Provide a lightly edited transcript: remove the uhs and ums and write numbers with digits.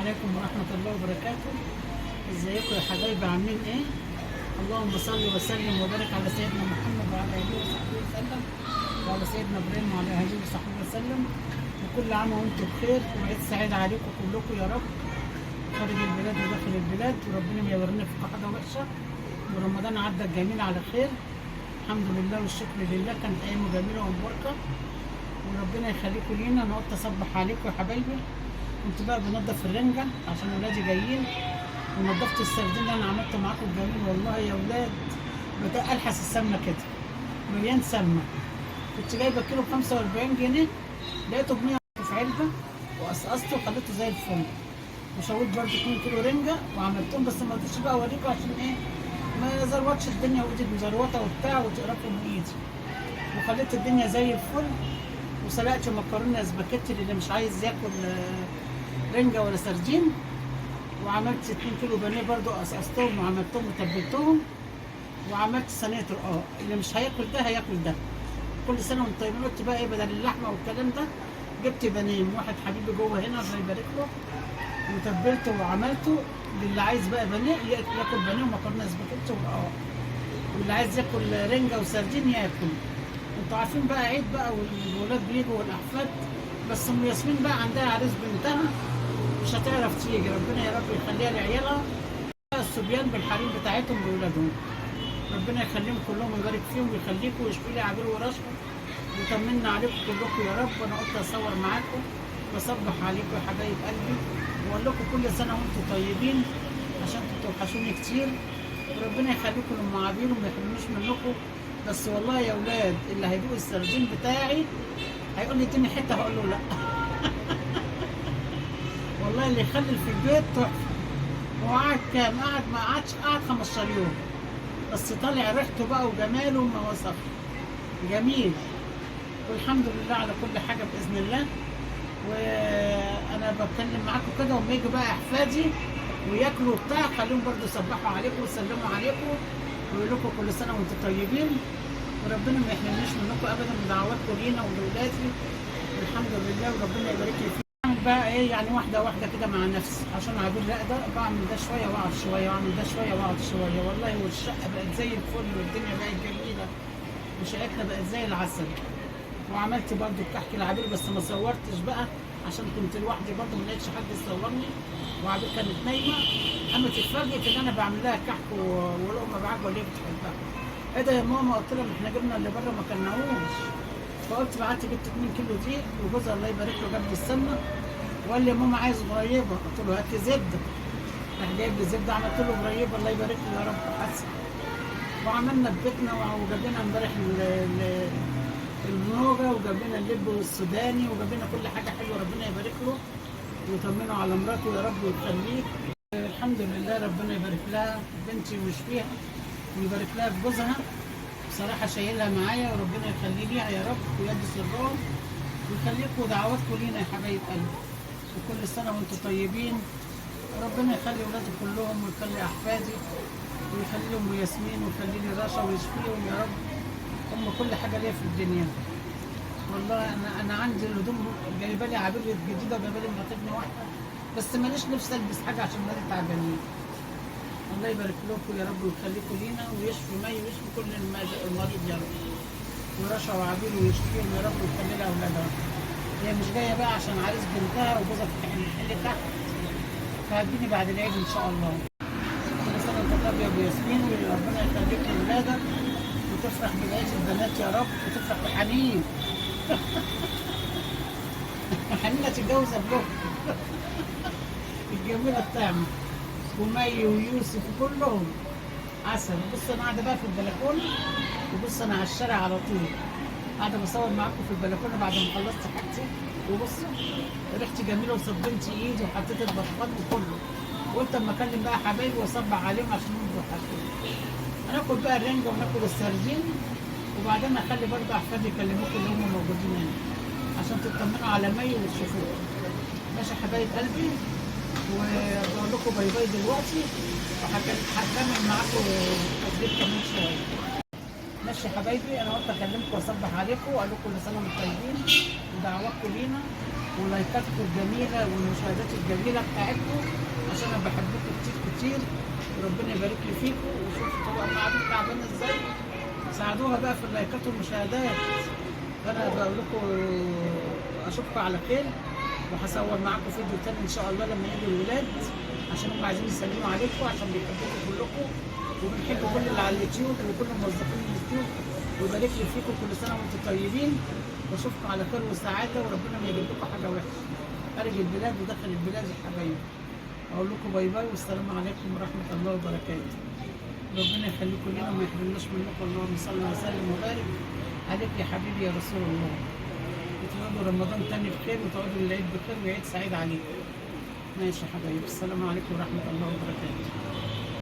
عليكم ورحمة الله وبركاته. ازيكم يا حبايبي، عاملين ايه؟ اللهم صل وسلم وبارك على سيدنا محمد وعلى اله وصحبه وسلم، وعلى سيدنا ابراهيم وعلى اله وصحبه وسلم. وكل عام وانتم بخير، وعيد سعيد عليكم كلكم يا رب، خارج البلاد وداخل البلاد، وربنا ما يورينا في حاجة وحشة، ورمضان عدى الجميل على خير الحمد لله والشكر لله. كانت ايام جميلة ومباركة، وربنا يخليكم لينا. انا قلت اصبح عليكم يا حبايبي. كنت بقى بنضف الرنجة عشان ولادي جايين، ونضفت السردين اللي انا عملته معاكم الجميل. والله يا ولاد بدأ الحس السمنة كده مليان سمنة. كنت جايبة كيلو ب 45 جنيه، لقيته ب 100 في علبة، وقصقصته وخليته زي الفل. وشويت برضه 2 كيلو رنجة وعملتهم، بس ما رضيتش بقى اوريكم عشان ايه ما زروتش الدنيا، وايدي مزروطة وبتاع وتقرفوا من ايدي. وخليت الدنيا زي الفل. وسلقت مكرونه سباكيتي اللي مش عايز ياكل رنجه ولا سردين. وعملت 2 كيلو بانيه برضو، قصقصتهم وعملتهم وتبلتهم. وعملت صينيه رقاق، اللي مش هياكل ده هياكل ده. كل سنه وانتم طيبين. قلت بقى ايه بدل اللحمه والكلام ده، جبت بانيه من واحد حبيبي جوه هنا الله يبارك له، وتبلته وعملته. للي عايز بقى بانيه ياكل بانيه ومكرونه سباكيتي ورقاق، واللي عايز ياكل رنجه وسردين ياكل. انتوا عارفين بقى عيد بقى، والولاد بيجوا والاحفاد. بس ام ياسمين بقى عندها عريس بنتها، مش هتعرف تيجي. ربنا يا رب يخليها لعيالها، الصبيان بالحريم بتاعتهم بولادهم. ربنا يخليهم كلهم ويبارك فيهم ويخليكم ويشفي لي عبير ورشفه، ويطمنا عليكم كلكم يا رب. وانا قلت اصور معاكم واصبح عليكم يا حبايب قلبي، واقول لكم كل سنه وانتم طيبين، عشان توحشوني كتير. وربنا يخليكم لام عبير وما يحرمنيش منكم. بس والله يا ولاد اللي هيدوق السردين بتاعي هيقول لي اديني حته، هقول له لا. والله اللي يخلل في البيت تحفه. هو قعد كام؟ ما قعدش، قعد 15 يوم، بس طالع ريحته بقى وجماله ما وصف. جميل. والحمد لله على كل حاجه باذن الله. وانا بتكلم معاكم كده، وما يجي بقى احفادي وياكلوا بتاع، خليهم برضو يصبحوا عليكم ويسلموا عليكم ويقول لكم كل سنه وانتم طيبين. وربنا ما يحرمنيش منكم ابدا، بدعواتكم لينا ولولادي. والحمد لله، وربنا يبارك لي فيكم. بعمل بقى ايه يعني واحده واحده كده مع نفسي، عشان عبير لا ده بعمل ده شويه واقعد شويه، واعمل ده شويه واقعد شويه. والله والشقه بقت زي الفل، والدنيا بقت جميله، وشقتنا بقت زي العسل. وعملت برضو الكحك لعبير، بس ما صورتش بقى عشان كنت لوحدي برضو، ما لقيتش حد يصورني. وعبير كانت نايمه، قامت اتفاجئت ان انا بعمل لها كحك ولقمه بعجوه اللي هي بتحبها. ايه ده يا ماما؟ قلت لها احنا جبنا اللي بره ما كلناهوش. فقلت بعت جبت 2 كيلو دقيق، وجوزها الله يبارك له جاب لي السمنه، وقال لي يا ماما عايز غريبه. قلت له هات لي زبده. راح جايب لي زبده، عملت له غريبه الله يبارك له يا رب حسن. وعملنا ببيتنا، وجاب لنا امبارح النوجه، وجاب لنا اللب السوداني، وجاب لنا كل حاجه حلوه. ربنا يبارك له ويطمنه على مراته يا رب ويخليه. الحمد لله، ربنا يبارك لها بنتي ويشفيها ويبارك لها في جوزها. بصراحة شايلها معايا، وربنا يخلي ليها يا رب ويدي سرهم، ويخليكم دعواتكم لينا يا حبايب قلبي. وكل سنة وانتم طيبين. وربنا يخلي ولادي كلهم، ويخلي أحفادي، ويخلي لهم ياسمين، ويخلي لي رشا ويشفيهم يا رب. هم كل حاجة ليا في الدنيا. والله أنا عندي الهدوم جايبة لي عبير جديدة، وجايبة لي مراتبني واحدة، بس ماليش نفسي ألبس حاجة عشان ولادي تعبانين. الله يبارك لكم يا رب ويخليكم لينا، ويشفي مي ويشفي كل المريض يا رب. ورشا وعبير ويشفيهم يا رب ويخلي لها اولادها. هي مش جايه بقى عشان عريس بنتها وجوزها في المحل تحت، فهتجيني بعد العيد ان شاء الله. كل سنه وانت طيب يا ابو ياسمين، وربنا يخليك لاولادك، وتفرح ببقيه البنات يا رب، وتفرح بحنين. حنينه تتجوز قبلهم. الجميله بتاعنا، ومي ويوسف كلهم عسل. بص انا قاعده بقى في البلكونه، وبص انا على الشارع على طول، قاعده بصور معاكم في البلكونه بعد ما خلصت حاجتي. وبصوا ريحتي جميله، وصبنت ايدي وحطيت البطاطا كله. وقلت اما اكلم بقى حبايبي واصبح عليهم عشان يبقوا حاجتين. هناكل بقى الرنجه وناكل السردين، وبعدين اخلي برضه احفادي يكلموكم اللي هم موجودين هنا، عشان تطمنوا على مي وتشوفوها. ماشي حبايب قلبي، وبقول لكم باي باي دلوقتي، وهكمل معاكم تسجيل كمان شويه. ماشي يا حبايبي، انا قلت اكلمكم واصبح عليكم واقول لكم كل سنه وانتم طيبين، ودعواتكم لينا. ولايكاتكم الجميله والمشاهدات الجميله بتاعتكم، عشان انا بحبكم كتير كتير، وربنا يبارك لي فيكم. وشوفوا طبعا قاعدين تعبانه ازاي، ساعدوها بقى في اللايكات والمشاهدات. فانا بقول لكم اشوفكم على خير، وهصور معاكم فيديو تاني ان شاء الله لما يجوا الولاد، عشان هم عايزين يسلموا عليكم، عشان بيحبوكم كلكم، وبنحب كل اللي على اليوتيوب وكل موظفين اليوتيوب، ويبارك لي فيكم. كل سنه وانتم طيبين، واشوفكم على خير وسعاده، وربنا ما يجيب لكم حاجه وحشه خارج البلاد وداخل البلاد يا حبايبي. اقول لكم باي باي، والسلام عليكم ورحمه الله وبركاته. ربنا يخليكم لنا وما يحرمناش منكم. اللهم صل وسلم وبارك عليك يا حبيبي يا رسول الله. وتقعدوا رمضان تاني بخير، وتقعدوا العيد بخير، وعيد سعيد عليكم. ماشي يا حبايبي، السلام عليكم ورحمه الله وبركاته.